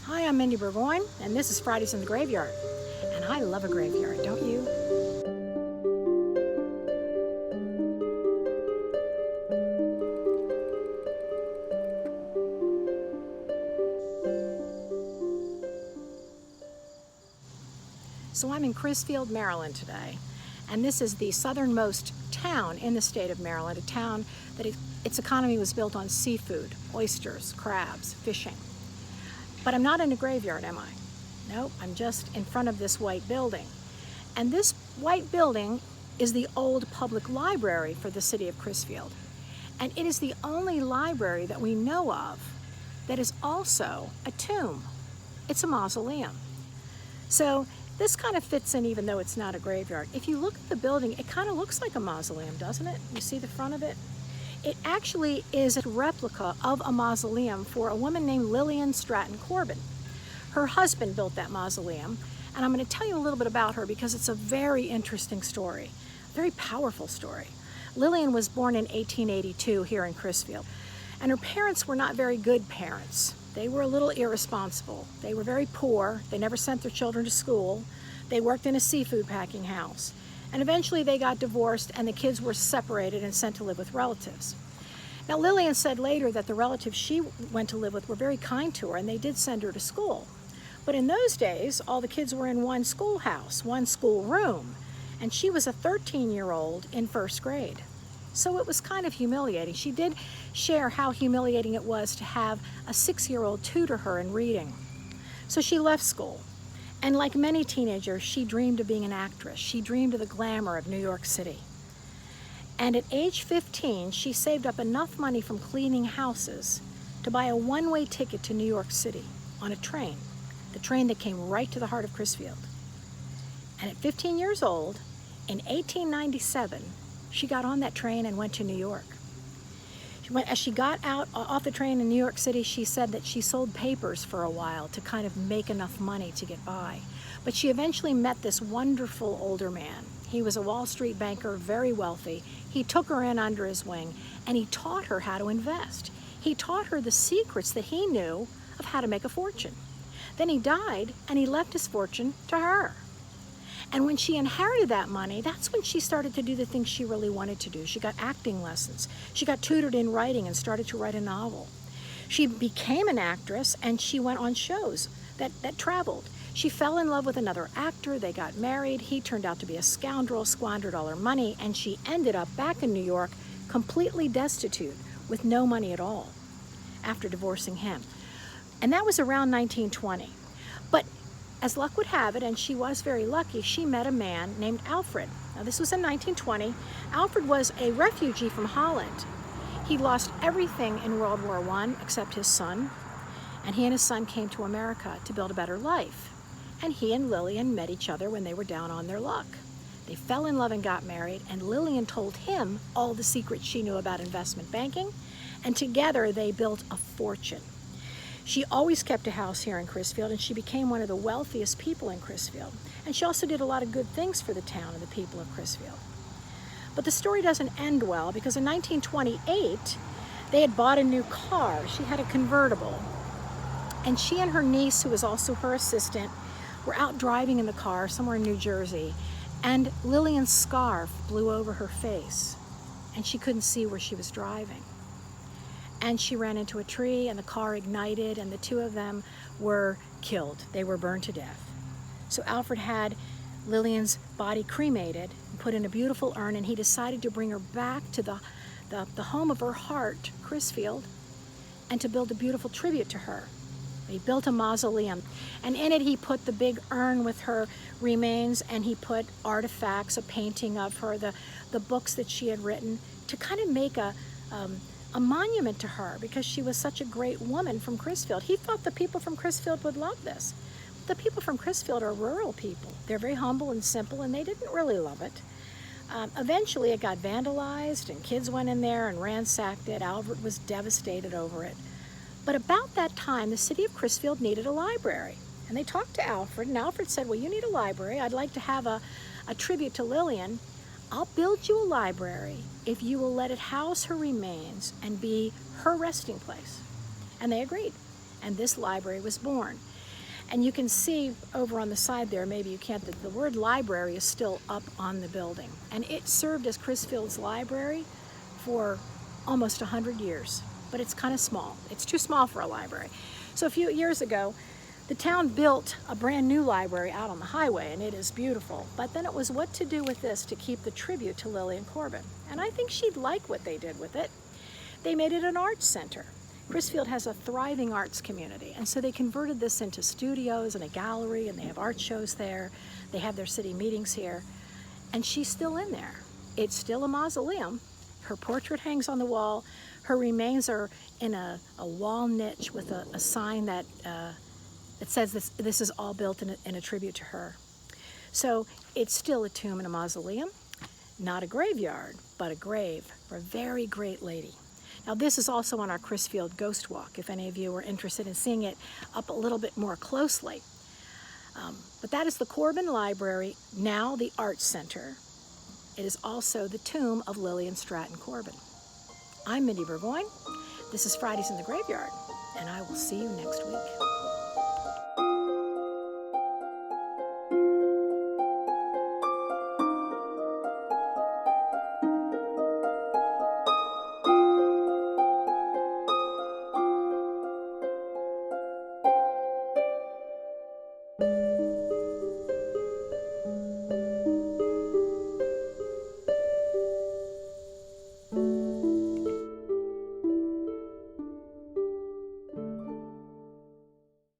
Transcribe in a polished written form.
Hi, I'm Mindie Burgoyne, and this is Fridays in the Graveyard. And I love a graveyard, don't you? So I'm in Crisfield, Maryland today, and this is the southernmost town in the state of Maryland, a town that its economy was built on seafood, oysters, crabs, fishing. But I'm not in a graveyard, am I? Nope, I'm just in front of this white building. And this white building is the old public library for the city of Crisfield. And it is the only library that we know of that is also a tomb. It's a mausoleum. So this kind of fits in even though it's not a graveyard. If you look at the building, it kind of looks like a mausoleum, doesn't it? You see the front of it? It actually is a replica of a mausoleum for a woman named Lilyan Stratton Corbin. Her husband built that mausoleum, and I'm going to tell you a little bit about her because it's a very interesting story, a very powerful story. Lilyan was born in 1882 here in Crisfield, and her parents were not very good parents. They were a little irresponsible. They were very poor. They never sent their children to school. They worked in a seafood packing house. And eventually they got divorced and the kids were separated and sent to live with relatives. Now Lilyan said later that the relatives she went to live with were very kind to her and they did send her to school. But in those days, all the kids were in one schoolhouse, one school room, and she was a 13-year-old in first grade. So it was kind of humiliating. She did share how humiliating it was to have a 6-year-old tutor her in reading. So she left school. And like many teenagers, she dreamed of being an actress. She dreamed of the glamour of New York City. And at age 15, she saved up enough money from cleaning houses to buy a one-way ticket to New York City on a train, the train that came right to the heart of Crisfield. And at 15 years old, in 1897, she got on that train and went to New York. As she got out off the train in New York City, she said that she sold papers for a while to kind of make enough money to get by. But she eventually met this wonderful older man. He was a Wall Street banker, very wealthy. He took her in under his wing and he taught her how to invest. He taught her the secrets that he knew of how to make a fortune. Then he died and he left his fortune to her. And when she inherited that money, that's when she started to do the things she really wanted to do. She got acting lessons. She got tutored in writing and started to write a novel. She became an actress and she went on shows that traveled. She fell in love with another actor. They got married. He turned out to be a scoundrel, squandered all her money, and she ended up back in New York completely destitute with no money at all after divorcing him. And that was around 1920. But as luck would have it, and she was very lucky, she met a man named Alfred. Now this was in 1920. Alfred was a refugee from Holland. He lost everything in World War I except his son, and he and his son came to America to build a better life. And he and Lilyan met each other when they were down on their luck. They fell in love and got married, and Lilyan told him all the secrets she knew about investment banking, and together they built a fortune. She always kept a house here in Crisfield, and she became one of the wealthiest people in Crisfield. And she also did a lot of good things for the town and the people of Crisfield. But the story doesn't end well, because in 1928, they had bought a new car. She had a convertible. And she and her niece, who was also her assistant, were out driving in the car somewhere in New Jersey, and Lilyan's scarf blew over her face, and she couldn't see where she was driving. And she ran into a tree and the car ignited and the two of them were killed. They were burned to death. So Alfred had Lilyan's body cremated and put in a beautiful urn, and he decided to bring her back to the home of her heart, Crisfield, and to build a beautiful tribute to her. He built a mausoleum, and in it he put the big urn with her remains, and he put artifacts, a painting of her, the books that she had written, to kind of make a monument to her, because she was such a great woman from Crisfield. He thought the people from Crisfield would love this. The people from Crisfield are rural people. They're very humble and simple, and they didn't really love it. Eventually it got vandalized, and kids went in there and ransacked it. Alfred was devastated over it. But about that time, the city of Crisfield needed a library. And they talked to Alfred, and Alfred said, well, you need a library. I'd like to have a tribute to Lilyan. I'll build you a library if you will let it house her remains and be her resting place. And they agreed, and this library was born. And you can see over on the side there, maybe you can't, the word library is still up on the building. And it served as Crisfield's library for almost 100 years, but it's kind of small. It's too small for a library. So a few years ago, the town built a brand new library out on the highway, and it is beautiful. But then it was what to do with this to keep the tribute to Lilyan Corbin. And I think she'd like what they did with it. They made it an arts center. Crisfield has a thriving arts community, and so they converted this into studios and a gallery, and they have art shows there. They have their city meetings here, and she's still in there. It's still a mausoleum. Her portrait hangs on the wall. Her remains are in a wall niche with a sign that says this is all built in a tribute to her. So it's still a tomb and a mausoleum, not a graveyard, but a grave for a very great lady. Now this is also on our Crisfield Ghost Walk, if any of you are interested in seeing it up a little bit more closely. But that is the Corbin Library, now the Arts Center. It is also the tomb of Lilyan Stratton Corbin. I'm Mindie Burgoyne. This is Fridays in the Graveyard, and I will see you next week.